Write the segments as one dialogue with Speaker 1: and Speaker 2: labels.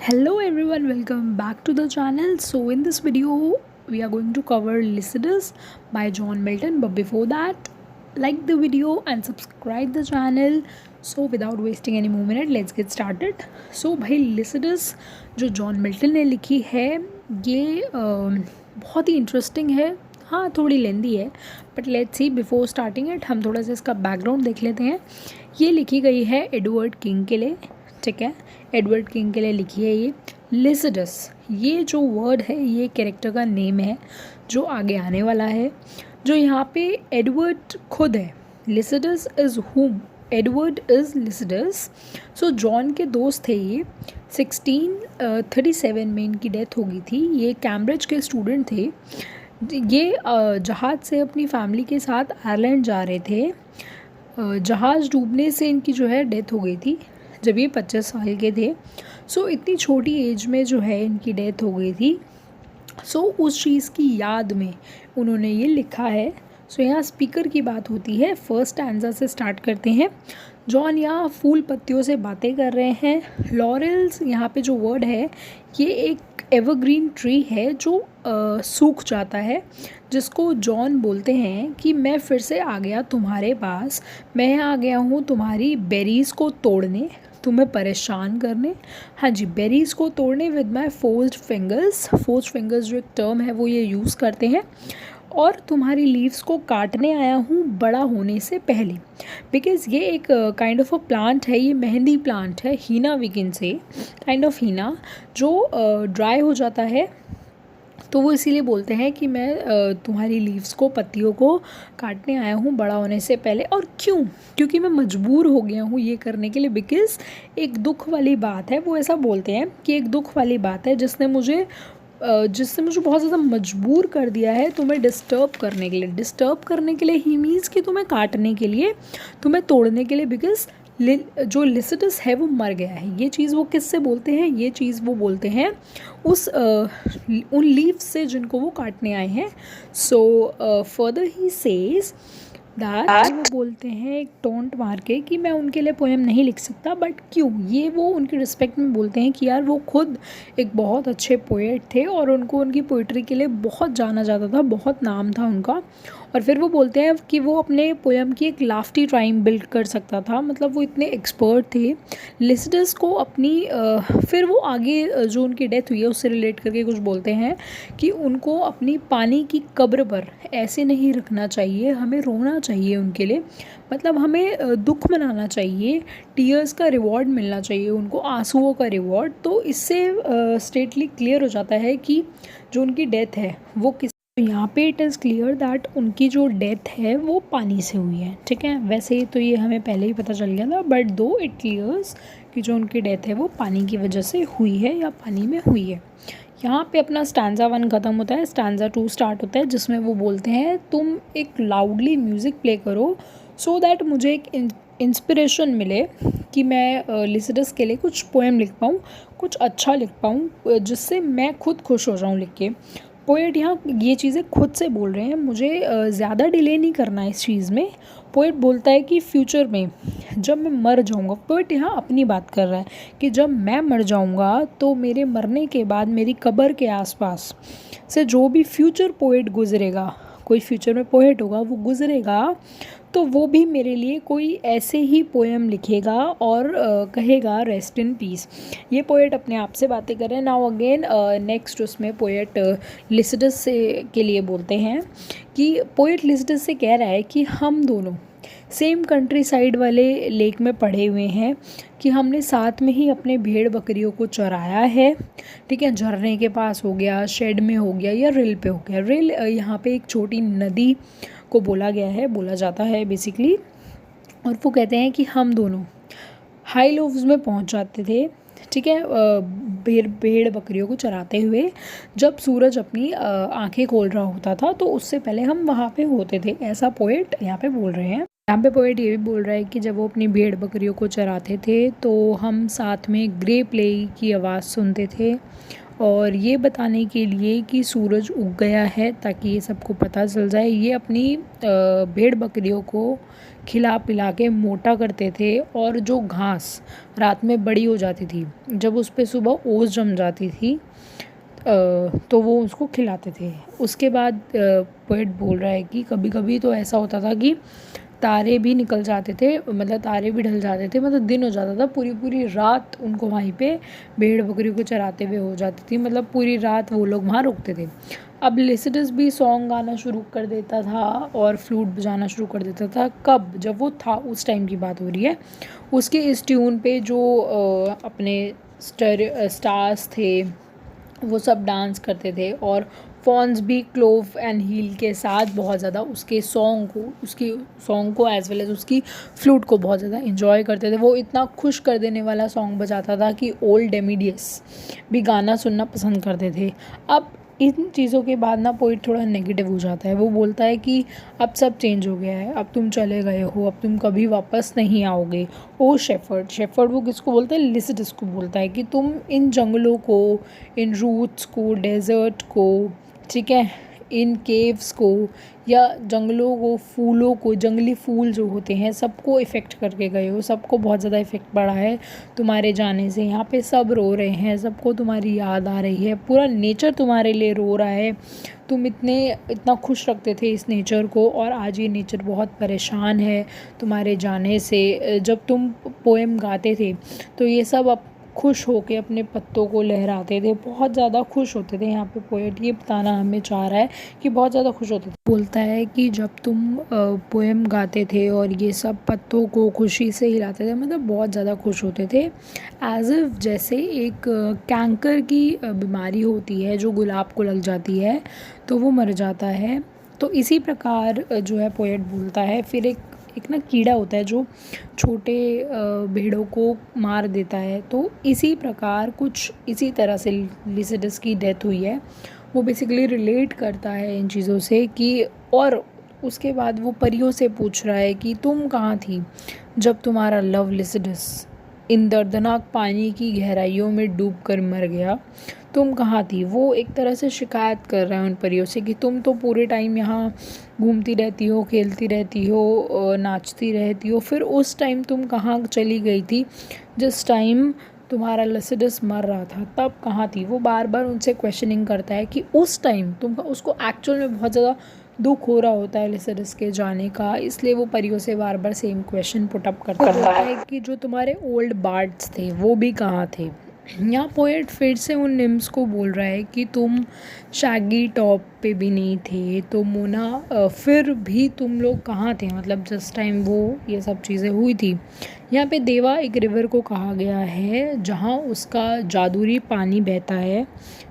Speaker 1: Hello everyone, welcome back to the channel. So in this video we are going to cover Lycidas by John Milton, but before that like the video and subscribe the channel. So without wasting any more minute, let's get started. So भाई Lycidas जो John Milton ने लिखी है ये बहुत ही interesting है. हाँ, थोड़ी लेंदी है, but let's see before starting it हम थोड़ा सा इसका बैकग्राउंड देख लेते हैं. ये लिखी गई है एडवर्ड किंग के लिए. ठीक है, एडवर्ड किंग के लिए लिखी है ये. लिसिडस, ये जो वर्ड है ये कैरेक्टर का नेम है जो आगे आने वाला है, जो यहाँ पे एडवर्ड खुद है. लिसिडस इज़ हुम, Edward is Lycidas. So John के दोस्त थे ये. 1637 में इनकी डेथ हो गई थी. ये कैम्ब्रिज के स्टूडेंट थे. ये जहाज़ से अपनी फैमिली के साथ आयरलैंड जा रहे थे. जहाज़ डूबने से इनकी जो है डेथ हो गई थी जब ये 25 साल के थे. सो इतनी छोटी एज में जो है इनकी डेथ हो गई थी. सो उस चीज़ की याद में उन्होंने ये लिखा है. सो यहाँ स्पीकर की बात होती है. फर्स्ट स्टैंजा से स्टार्ट करते हैं. जॉन यहाँ फूल पत्तियों से बातें कर रहे हैं. लॉरेल्स यहाँ पे जो वर्ड है ये एक एवरग्रीन ट्री है जो सूख जाता है, जिसको जॉन बोलते हैं कि मैं फिर से आ गया तुम्हारे पास. मैं आ गया हूँ तुम्हारी बेरीज़ को तोड़ने, तुम्हें परेशान करने. हाँ जी, बेरीज़ को तोड़ने with my forced fingers. Forced fingers जो एक टर्म है वो ये यूज़ करते हैं. और तुम्हारी लीव्स को काटने आया हूँ बड़ा होने से पहले. बिकॉज़ ये एक काइंड ऑफ अ प्लांट है, ये मेहंदी प्लांट है, henna we can say, kind of henna जो ड्राई हो जाता है. तो वो इसीलिए बोलते हैं कि मैं तुम्हारी लीव्स को, पत्तियों को काटने आया हूँ बड़ा होने से पहले. और क्यों? क्योंकि मैं मजबूर हो गया हूँ ये करने के लिए. बिकॉज़ एक दुख वाली बात है, वो ऐसा बोलते हैं कि एक दुख वाली बात है जिसने मुझे बहुत ज़्यादा मजबूर कर दिया है तुम्हें डिस्टर्ब करने के लिए. डिस्टर्ब करने के लिए ही मीन्स कि तुम्हें काटने के लिए, तुम्हें तोड़ने के लिए. बिकॉज़ जो लिसिडस है वो मर गया है. ये चीज़ वो किससे बोलते हैं? ये चीज़ वो बोलते हैं उन लीव्स से जिनको वो काटने आए हैं. So further he says that वो बोलते हैं एक टोंट मार के कि मैं उनके लिए पोएम नहीं लिख सकता. बट क्यों? ये वो उनकी रिस्पेक्ट में बोलते हैं कि यार वो खुद एक बहुत अच्छे पोएट थे और उनको उनकी पोइट्री के लिए बहुत जाना जाता था, बहुत नाम था उनका. और फिर वो बोलते हैं कि वो अपने पोएम की एक लाफ्टी राइम बिल्ड कर सकता था. मतलब वो इतने एक्सपर्ट थे. लिसिडस को अपनी फिर वो आगे जो उनकी डेथ हुई है उससे रिलेट करके कुछ बोलते हैं कि उनको अपनी पानी की कब्र पर ऐसे नहीं रखना चाहिए, हमें रोना चाहिए उनके लिए. मतलब हमें दुख मनाना चाहिए, टीयर्स का रिवॉर्ड मिलना चाहिए उनको, आंसुओं का रिवॉर्ड. तो इससे स्टेटली क्लियर हो जाता है कि जो उनकी डेथ है वो किस. यहाँ पे इट इज़ क्लियर दैट उनकी जो डेथ है वो पानी से हुई है. ठीक है, वैसे तो ये हमें पहले ही पता चल गया था, बट दो इट क्लियर्स कि जो उनकी डेथ है वो पानी की वजह से हुई है या पानी में हुई है. यहाँ पे अपना स्टैंजा 1 ख़त्म होता है. स्टैंजा 2 स्टार्ट होता है जिसमें वो बोलते हैं तुम एक लाउडली म्यूज़िक प्ले करो सो दैट मुझे एक इंस्पिरेशन मिले कि मैं लिसिडस के लिए कुछ पोएम लिख पाऊँ, कुछ अच्छा लिख पाऊँ जिससे मैं खुद खुश हो जाऊँ लिख के. पोएट यहाँ ये चीज़ें खुद से बोल रहे हैं, मुझे ज़्यादा डिले नहीं करना है इस चीज़ में. पोएट बोलता है कि फ्यूचर में जब मैं मर जाऊँगा, पोएट यहाँ अपनी बात कर रहा है कि जब मैं मर जाऊँगा तो मेरे मरने के बाद मेरी कब्र के आसपास से जो भी फ्यूचर पोएट गुज़रेगा, कोई फ्यूचर में पोएट होगा वो गुज़रेगा, तो वो भी मेरे लिए कोई ऐसे ही पोएम लिखेगा और कहेगा रेस्ट इन पीस. ये पोएट अपने आप से बातें कर रहे हैं. नाउ अगेन नेक्स्ट उसमें पोएट लिसिडस से के लिए बोलते हैं कि पोएट लिसिडस से कह रहा है कि हम दोनों सेम कंट्री साइड वाले लेक में पड़े हुए हैं, कि हमने साथ में ही अपने भेड़ बकरियों को चराया है. ठीक है, झरने के पास हो गया, शेड में हो गया या रिल पे हो गया. रिल यहाँ पे एक छोटी नदी को बोला जाता है बेसिकली. और वो कहते हैं कि हम दोनों हाई लोव्स में पहुँच जाते थे. ठीक है, भेड़ बकरियों को चराते हुए जब सूरज अपनी आंखें खोल रहा होता था तो उससे पहले हम वहाँ पे होते थे. ऐसा पोएट यहाँ पे बोल रहे हैं. यहाँ पे पोएट ये भी बोल रहा है कि जब वो अपनी भेड़ बकरियों को चराते थे तो हम साथ में ग्रे प्ले की आवाज़ सुनते थे और ये बताने के लिए कि सूरज उग गया है ताकि ये सबको पता चल जाए, ये अपनी भेड़ बकरियों को खिला पिला के मोटा करते थे। और जो घास रात में बड़ी हो जाती थी, जब उस पे सुबह ओस जम जाती थी तो वो उसको खिलाते थे। उसके बाद पोएट बोल रहा है कि कभी कभी तो ऐसा होता था कि तारे भी निकल जाते थे, मतलब तारे भी ढल जाते थे, मतलब दिन हो जाता था, पूरी पूरी रात उनको वहीं पे भेड़ बकरियों को चराते हुए हो जाती थी, मतलब पूरी रात वो लोग वहाँ रुकते थे। अब लिसिडस भी सॉन्ग गाना शुरू कर देता था और फ्लूट बजाना शुरू कर देता था। कब? जब वो था, उस टाइम की बात हो रही है। उसके इस ट्यून पे जो अपने स्टार्स थे वो सब डांस करते थे, और फॉन्स भी क्लोव एंड हील के साथ बहुत ज़्यादा उसके सॉन्ग को एज़ वेल एज़ उसकी फ्लूट को बहुत ज़्यादा इन्जॉय करते थे। वो इतना खुश कर देने वाला सॉन्ग बजाता था कि ओल्ड डेमिडियस भी गाना सुनना पसंद करते थे। अब इन चीज़ों के बाद ना पोइट थोड़ा नेगेटिव हो जाता है। वो बोलता है कि अब सब चेंज हो गया है, अब तुम चले गए हो, अब तुम कभी वापस नहीं आओगे। ओ शेफर्ड, शेफर्ड वो किसको बोलता है? लिसिडस को बोलता है कि तुम इन जंगलों को, इन रूट्स को, डेजर्ट को, ठीक है, इन केव्स को या जंगलों को, फूलों को, जंगली फूल जो होते हैं सबको इफ़ेक्ट करके गए हो, सबको बहुत ज़्यादा इफ़ेक्ट पड़ा है तुम्हारे जाने से। यहाँ पे सब रो रहे हैं, सबको तुम्हारी याद आ रही है, पूरा नेचर तुम्हारे लिए रो रहा है। तुम इतना खुश रखते थे इस नेचर को, और आज ये नेचर बहुत परेशान है तुम्हारे जाने से। जब तुम पोएम गाते थे तो ये सब अब खुश होके अपने पत्तों को लहराते थे, बहुत ज़्यादा खुश होते थे। यहाँ पे पोएट ये बताना हमें चाह रहा है कि बहुत ज़्यादा खुश होते थे। बोलता है कि जब तुम पोएम गाते थे और ये सब पत्तों को खुशी से हिलाते थे, मतलब बहुत ज़्यादा खुश होते थे, एज इफ जैसे एक कैंकर की बीमारी होती है जो गुलाब को लग जाती है तो वो मर जाता है। तो इसी प्रकार जो है पोएट बोलता है। फिर एक ना कीड़ा होता है जो छोटे भेड़ों को मार देता है, तो इसी प्रकार कुछ इसी तरह से लिसिडस की डेथ हुई है। वो बेसिकली रिलेट करता है इन चीज़ों से कि, और उसके बाद वो परियों से पूछ रहा है कि तुम कहाँ थी जब तुम्हारा लव लिसिडस इन दर्दनाक पानी की गहराइयों में डूब कर मर गया, तुम कहाँ थी। वो एक तरह से शिकायत कर रहा है उन परियों से कि तुम तो पूरे टाइम यहाँ घूमती रहती हो, खेलती रहती हो, नाचती रहती हो, फिर उस टाइम तुम कहाँ चली गई थी जिस टाइम तुम्हारा लिसिडस मर रहा था, तब कहाँ थी। वो बार बार उनसे क्वेश्चनिंग करता है कि उस टाइम तुम, उसको एक्चुअल में बहुत ज़्यादा दुख हो रहा होता है लिसिडस के जाने का, इसलिए वो परियों से बार बार सेम क्वेश्चन पुटअप करता है कि जो तुम्हारे ओल्ड बार्ड्स थे वो भी कहाँ थे। यहाँ पोएट फिर से उन निम्स को बोल रहा है कि तुम शैगी टॉप पे भी नहीं थे, तो मोना फिर भी तुम लोग कहाँ थे, मतलब जिस टाइम वो ये सब चीज़ें हुई थी। यहाँ पे देवा एक रिवर को कहा गया है जहाँ उसका जादुई पानी बहता है,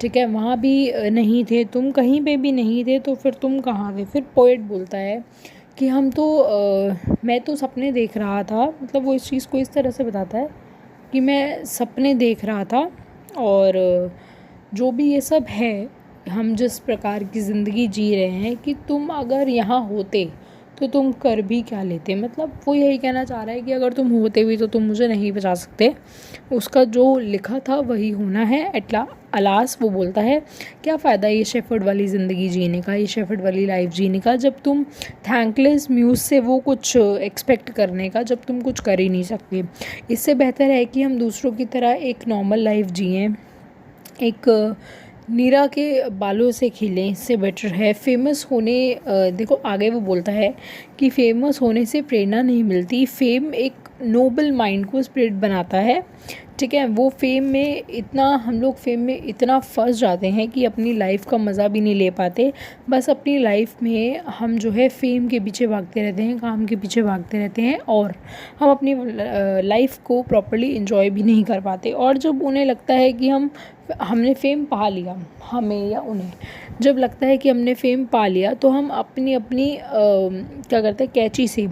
Speaker 1: ठीक है, वहाँ भी नहीं थे तुम, कहीं पे भी नहीं थे, तो फिर तुम कहाँ थे। फिर पोएट बोलता है कि मैं तो सपने देख रहा था, मतलब वो इस चीज़ को इस तरह से बताता है कि मैं सपने देख रहा था, और जो भी ये सब है, हम जिस प्रकार की ज़िंदगी जी रहे हैं, कि तुम अगर यहाँ होते तो तुम कर भी क्या लेते। मतलब वो यही कहना चाह रहा है कि अगर तुम होते भी तो तुम मुझे नहीं बचा सकते। उसका जो लिखा था वही होना है। अलास वो बोलता है क्या फ़ायदा ये शेफर्ड वाली ज़िंदगी जीने का, ये शेफर्ड वाली लाइफ जीने का, जब तुम थैंकलेस म्यूज़ से वो कुछ एक्सपेक्ट करने का, जब तुम कुछ कर ही नहीं सकते। इससे बेहतर है कि हम दूसरों की तरह एक नॉर्मल लाइफ जिएं, एक नीरा के बालों से खिलें, इससे बेटर है। फेमस होने देखो आगे वो बोलता है कि फेमस होने से प्रेरणा नहीं मिलती, फेम एक नोबल माइंड को स्पिरिट बनाता है, ठीक है। वो हम लोग फेम में इतना फंस जाते हैं कि अपनी लाइफ का मज़ा भी नहीं ले पाते। बस अपनी लाइफ में हम जो है फेम के पीछे भागते रहते हैं, काम के पीछे भागते रहते हैं, और हम अपनी लाइफ को प्रॉपर्ली इन्जॉय भी नहीं कर पाते। और जब उन्हें लगता है कि हमने फेम पा लिया, हमें या उन्हें जब लगता है कि हमने फेम पा लिया, तो हम अपनी क्या करते हैं, कैंची से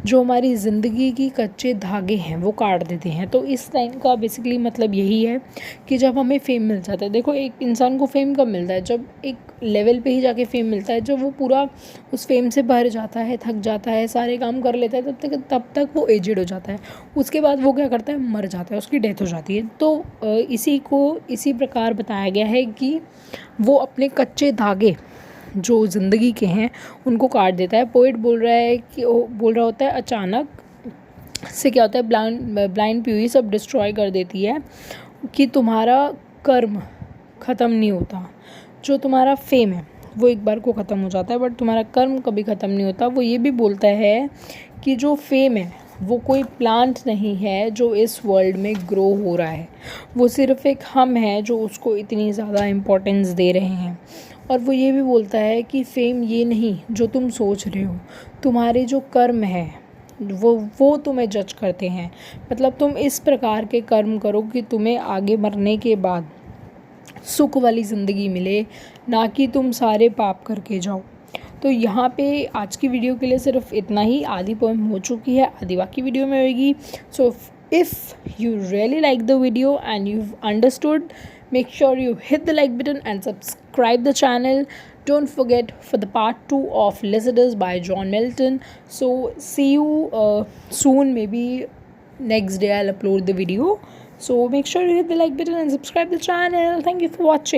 Speaker 1: जो हमारी ज़िंदगी की कच्चे धागे हैं वो काट देते हैं। तो इस टाइम का बेसिकली मतलब यही है कि जब हमें फेम मिल जाता है, देखो एक इंसान को फेम कब मिलता है, जब एक लेवल पे ही जाके फेम मिलता है, जब वो पूरा उस फेम से भर जाता है, थक जाता है, सारे काम कर लेता है, तब तक वो एजेड हो जाता है। उसके बाद वो क्या करता है, मर जाता है, उसकी डेथ हो जाती है। तो इसी प्रकार बताया गया है कि वो अपने कच्चे धागे जो ज़िंदगी के हैं उनको काट देता है। पोइट बोल रहा होता है अचानक से क्या होता है, ब्लाइंड प्यूरी सब डिस्ट्रॉय कर देती है कि तुम्हारा कर्म ख़त्म नहीं होता। जो तुम्हारा फेम है वो एक बार को ख़त्म हो जाता है, बट तुम्हारा कर्म कभी ख़त्म नहीं होता। वो ये भी बोलता है कि जो फेम है वो कोई प्लांट नहीं है जो इस वर्ल्ड में ग्रो हो रहा है, वो सिर्फ एक हम है जो उसको इतनी ज़्यादा इम्पोर्टेंस दे रहे हैं। और वो ये भी बोलता है कि फेम ये नहीं जो तुम सोच रहे हो, तुम्हारे जो कर्म है वो तुम्हें जज करते हैं। मतलब तुम इस प्रकार के कर्म करो कि तुम्हें आगे मरने के बाद सुख वाली ज़िंदगी मिले, ना कि तुम सारे पाप करके जाओ। तो यहाँ पे आज की वीडियो के लिए सिर्फ इतना ही। आधी पोएम हो चुकी है, आधी बाकी वीडियो में होगी। So if you really like the video and you understood, make sure you hit the like button and subscribe the channel. Don't forget for the part 2 of Lycidas by John Milton. So see you soon, maybe next day I'll upload the video. So make sure you hit the like button and subscribe the channel. Thank you for watching.